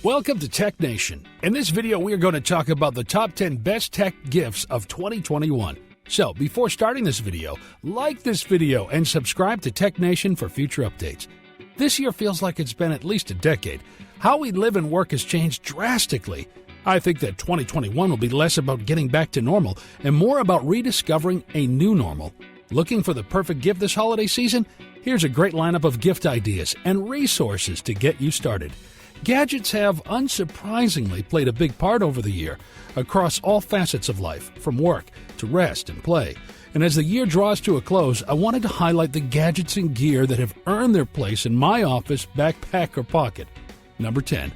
Welcome to Tech Nation. In this video, we are going to talk about the top 10 best tech gifts of 2021. So, before starting this video, like this video and subscribe to Tech Nation for future updates. This year feels like it's been at least a decade. How we live and work has changed drastically. I think that 2021 will be less about getting back to normal and more about rediscovering a new normal. Looking for the perfect gift this holiday season? Here's a great lineup of gift ideas and resources to get you started. Gadgets have, unsurprisingly, played a big part over the year, across all facets of life, from work to rest and play. And as the year draws to a close, I wanted to highlight the gadgets and gear that have earned their place in my office, backpack, or pocket. Number 10.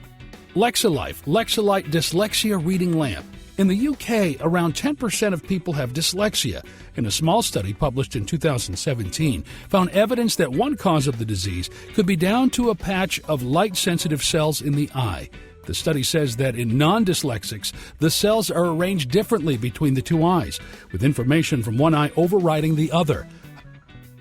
Lexa Life Lexa Light Dyslexia Reading Lamp. In the UK, around 10% of people have dyslexia, and a small study published in 2017 found evidence that one cause of the disease could be down to a patch of light-sensitive cells in the eye. The study says that in non-dyslexics, the cells are arranged differently between the two eyes, with information from one eye overriding the other.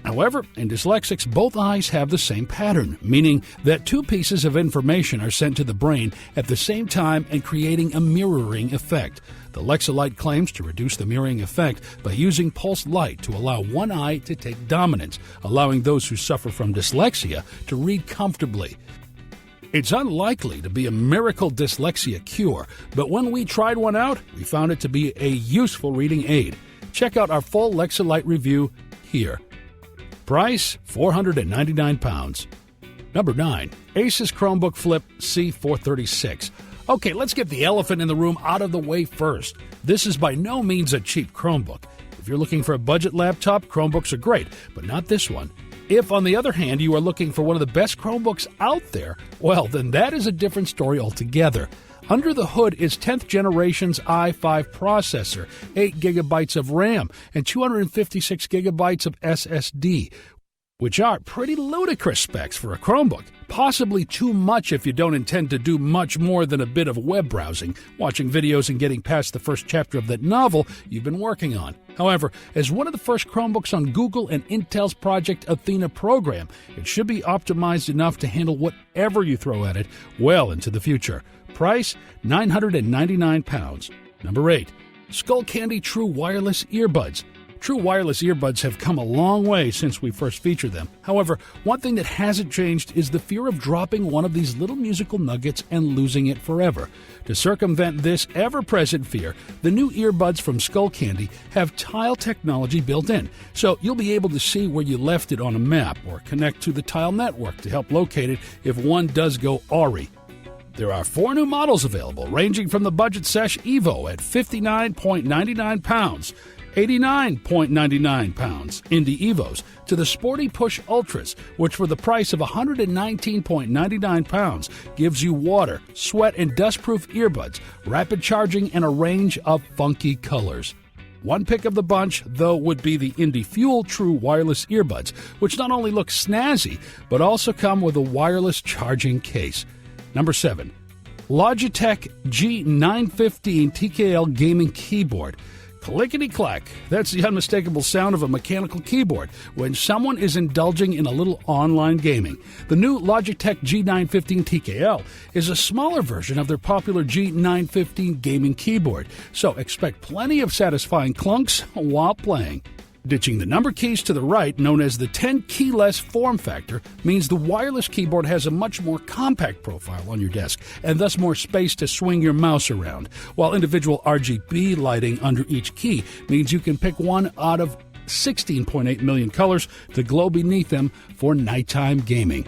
However, in dyslexics, both eyes have the same pattern, meaning that two pieces of information are sent to the brain at the same time and creating a mirroring effect. The Lexa Light claims to reduce the mirroring effect by using pulsed light to allow one eye to take dominance, allowing those who suffer from dyslexia to read comfortably. It's unlikely to be a miracle dyslexia cure, but when we tried one out, we found it to be a useful reading aid. Check out our full Lexa Light review here. Price, £499. Number 9. Acer's Chromebook Flip C436. Okay, let's get the elephant in the room out of the way first. This is by no means a cheap Chromebook. If you're looking for a budget laptop, Chromebooks are great, but not this one. If, on the other hand, you are looking for one of the best Chromebooks out there, well, then that is a different story altogether. Under the hood is 10th generation's i5 processor, 8 gigabytes of RAM, and 256 gigabytes of SSD, which are pretty ludicrous specs for a Chromebook. Possibly too much if you don't intend to do much more than a bit of web browsing, watching videos and getting past the first chapter of that novel you've been working on. However, as one of the first Chromebooks on Google and Intel's Project Athena program, it should be optimized enough to handle whatever you throw at it well into the future. Price, £999. Number 8. Skullcandy True Wireless Earbuds. True wireless earbuds have come a long way since we first featured them. However, one thing that hasn't changed is the fear of dropping one of these little musical nuggets and losing it forever. To circumvent this ever-present fear, the new earbuds from Skullcandy have tile technology built in, so you'll be able to see where you left it on a map or connect to the tile network to help locate it if one does go awry. There are 4 new models available, ranging from the Budget Sesh Evo at £59.99, £89.99 Indie Evos, to the Sporty Push Ultras, which for the price of £119.99 gives you water, sweat, and dust-proof earbuds, rapid charging, and a range of funky colors. One pick of the bunch, though, would be the Indie Fuel True Wireless Earbuds, which not only look snazzy, but also come with a wireless charging case. Number 7. Logitech G915 TKL Gaming Keyboard. Clickety-clack. That's the unmistakable sound of a mechanical keyboard when someone is indulging in a little online gaming. The new Logitech G915 TKL is a smaller version of their popular G915 gaming keyboard, so expect plenty of satisfying clunks while playing. Ditching the number keys to the right, known as the 10-keyless form factor, means the wireless keyboard has a much more compact profile on your desk and thus more space to swing your mouse around, while individual RGB lighting under each key means you can pick one out of 16.8 million colors to glow beneath them for nighttime gaming.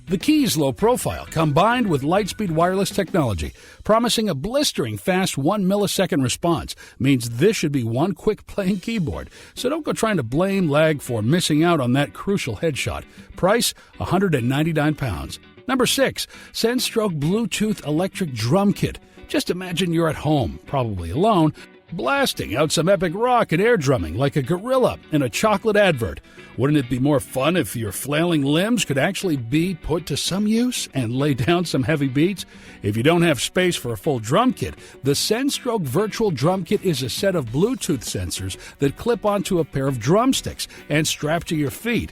The key's low profile, combined with Lightspeed wireless technology, promising a blistering fast 1 millisecond response, means this should be one quick playing keyboard. So don't go trying to blame lag for missing out on that crucial headshot. Price, £199. Number 6. Sendstroke Bluetooth Electric Drum Kit. Just imagine you're at home, probably alone, blasting out some epic rock and air drumming like a gorilla in a chocolate advert. Wouldn't it be more fun if your flailing limbs could actually be put to some use and lay down some heavy beats? If you don't have space for a full drum kit, the Sendstroke Virtual Drum Kit is a set of Bluetooth sensors that clip onto a pair of drumsticks and strap to your feet.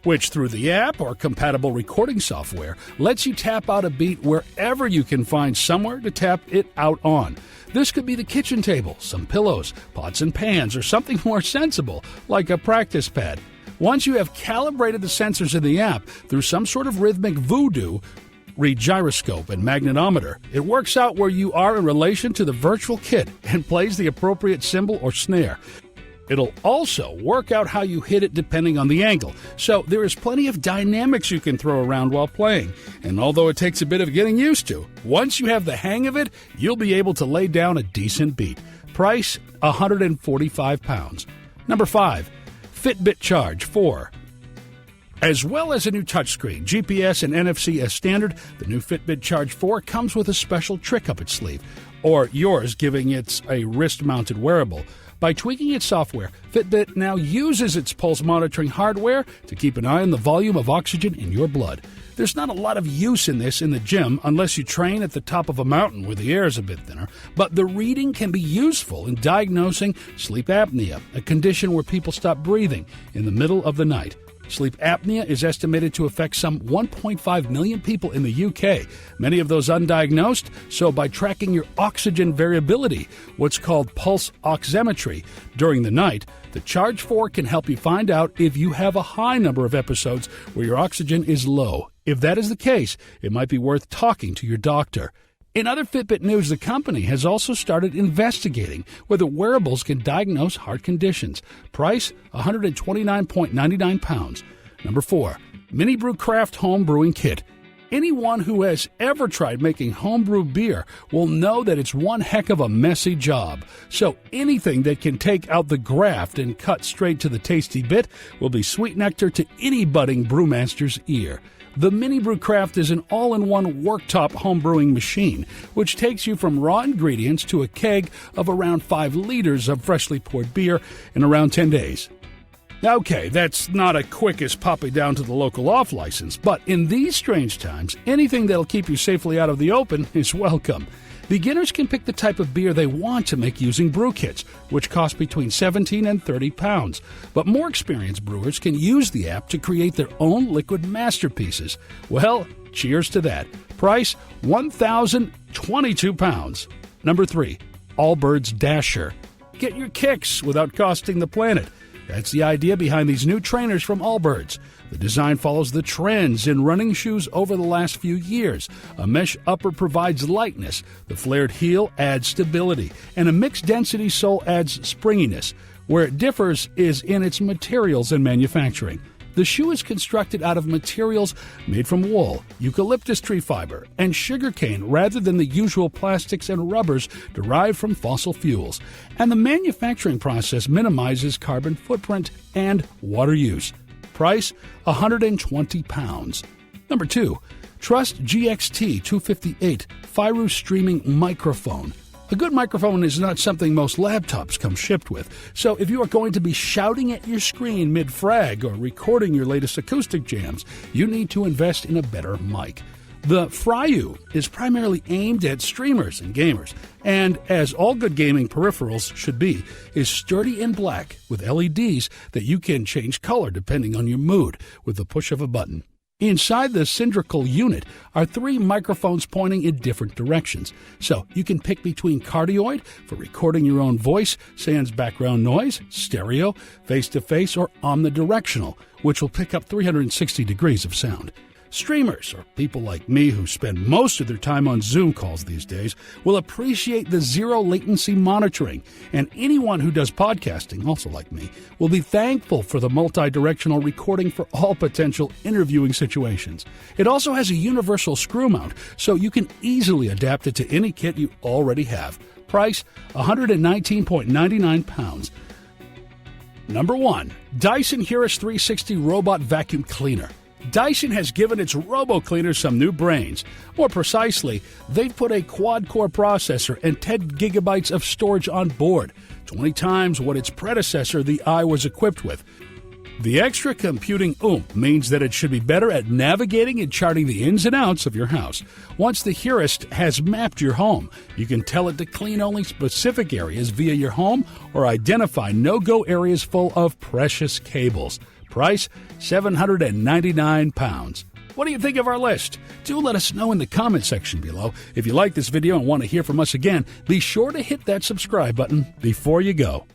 which through the app or compatible recording software lets you tap out a beat wherever you can find somewhere to tap it out on. This could be the kitchen table, some pillows, pots and pans, or something more sensible like a practice pad. Once you have calibrated the sensors in the app through some sort of rhythmic voodoo, read gyroscope and magnetometer, it works out where you are in relation to the virtual kit and plays the appropriate cymbal or snare. It'll also work out how you hit it depending on the angle, so there is plenty of dynamics you can throw around while playing. And although it takes a bit of getting used to, once you have the hang of it, you'll be able to lay down a decent beat. Price, £145. Number 5. Fitbit Charge 4. As well as a new touchscreen, GPS, and NFC as standard, the new Fitbit Charge 4 comes with a special trick up its sleeve, or yours giving it a wrist-mounted wearable. By tweaking its software, Fitbit now uses its pulse monitoring hardware to keep an eye on the volume of oxygen in your blood. There's not a lot of use in this in the gym unless you train at the top of a mountain where the air is a bit thinner, but the reading can be useful in diagnosing sleep apnea, a condition where people stop breathing in the middle of the night. Sleep apnea is estimated to affect some 1.5 million people in the UK, many of those undiagnosed, so by tracking your oxygen variability, what's called pulse oximetry, during the night, the Charge 4 can help you find out if you have a high number of episodes where your oxygen is low. If that is the case, it might be worth talking to your doctor. In other Fitbit news, the company has also started investigating whether wearables can diagnose heart conditions. Price, £129.99. Number 4. MiniBrew Craft Home Brewing Kit. Anyone who has ever tried making homebrew beer will know that it's one heck of a messy job. So anything that can take out the graft and cut straight to the tasty bit will be sweet nectar to any budding brewmaster's ear. The MiniBrew Craft is an all-in-one worktop homebrewing machine, which takes you from raw ingredients to a keg of around 5 liters of freshly poured beer in around 10 days. Okay, that's not as quick as popping down to the local off-license, but in these strange times, anything that'll keep you safely out of the open is welcome. Beginners can pick the type of beer they want to make using brew kits, which cost between £17 and £30. But more experienced brewers can use the app to create their own liquid masterpieces. Well, cheers to that. Price, £1,022. Number 3. Allbirds Dasher. Get your kicks without costing the planet. That's the idea behind these new trainers from Allbirds. The design follows the trends in running shoes over the last few years. A mesh upper provides lightness, the flared heel adds stability, and a mixed-density sole adds springiness. Where it differs is in its materials and manufacturing. The shoe is constructed out of materials made from wool, eucalyptus tree fiber, and sugarcane rather than the usual plastics and rubbers derived from fossil fuels. And the manufacturing process minimizes carbon footprint and water use. Price, £120. Number 2. Trust GXT 258 Firu Streaming Microphone. A good microphone is not something most laptops come shipped with, so if you are going to be shouting at your screen mid-frag or recording your latest acoustic jams, you need to invest in a better mic. The Firu is primarily aimed at streamers and gamers, and as all good gaming peripherals should be, is sturdy and black with LEDs that you can change color depending on your mood with the push of a button. Inside the cylindrical unit are 3 microphones pointing in different directions, so you can pick between cardioid for recording your own voice, sans background noise, stereo, face-to-face, or omnidirectional, which will pick up 360 degrees of sound. Streamers, or people like me who spend most of their time on Zoom calls these days, will appreciate the zero-latency monitoring, and anyone who does podcasting, also like me, will be thankful for the multi-directional recording for all potential interviewing situations. It also has a universal screw mount, so you can easily adapt it to any kit you already have. Price, £119.99. Number 1. Dyson Heurist 360 Robot Vacuum Cleaner. Dyson has given its robo-cleaner some new brains. More precisely, they've put a quad-core processor and 10 gigabytes of storage on board, 20 times what its predecessor, the i, was equipped with. The extra computing oomph means that it should be better at navigating and charting the ins and outs of your house. Once the Heurist has mapped your home, you can tell it to clean only specific areas via your home or identify no-go areas full of precious cables. Price, £799. What do you think of our list? Do let us know in the comment section below. If you like this video and want to hear from us again, be sure to hit that subscribe button before you go.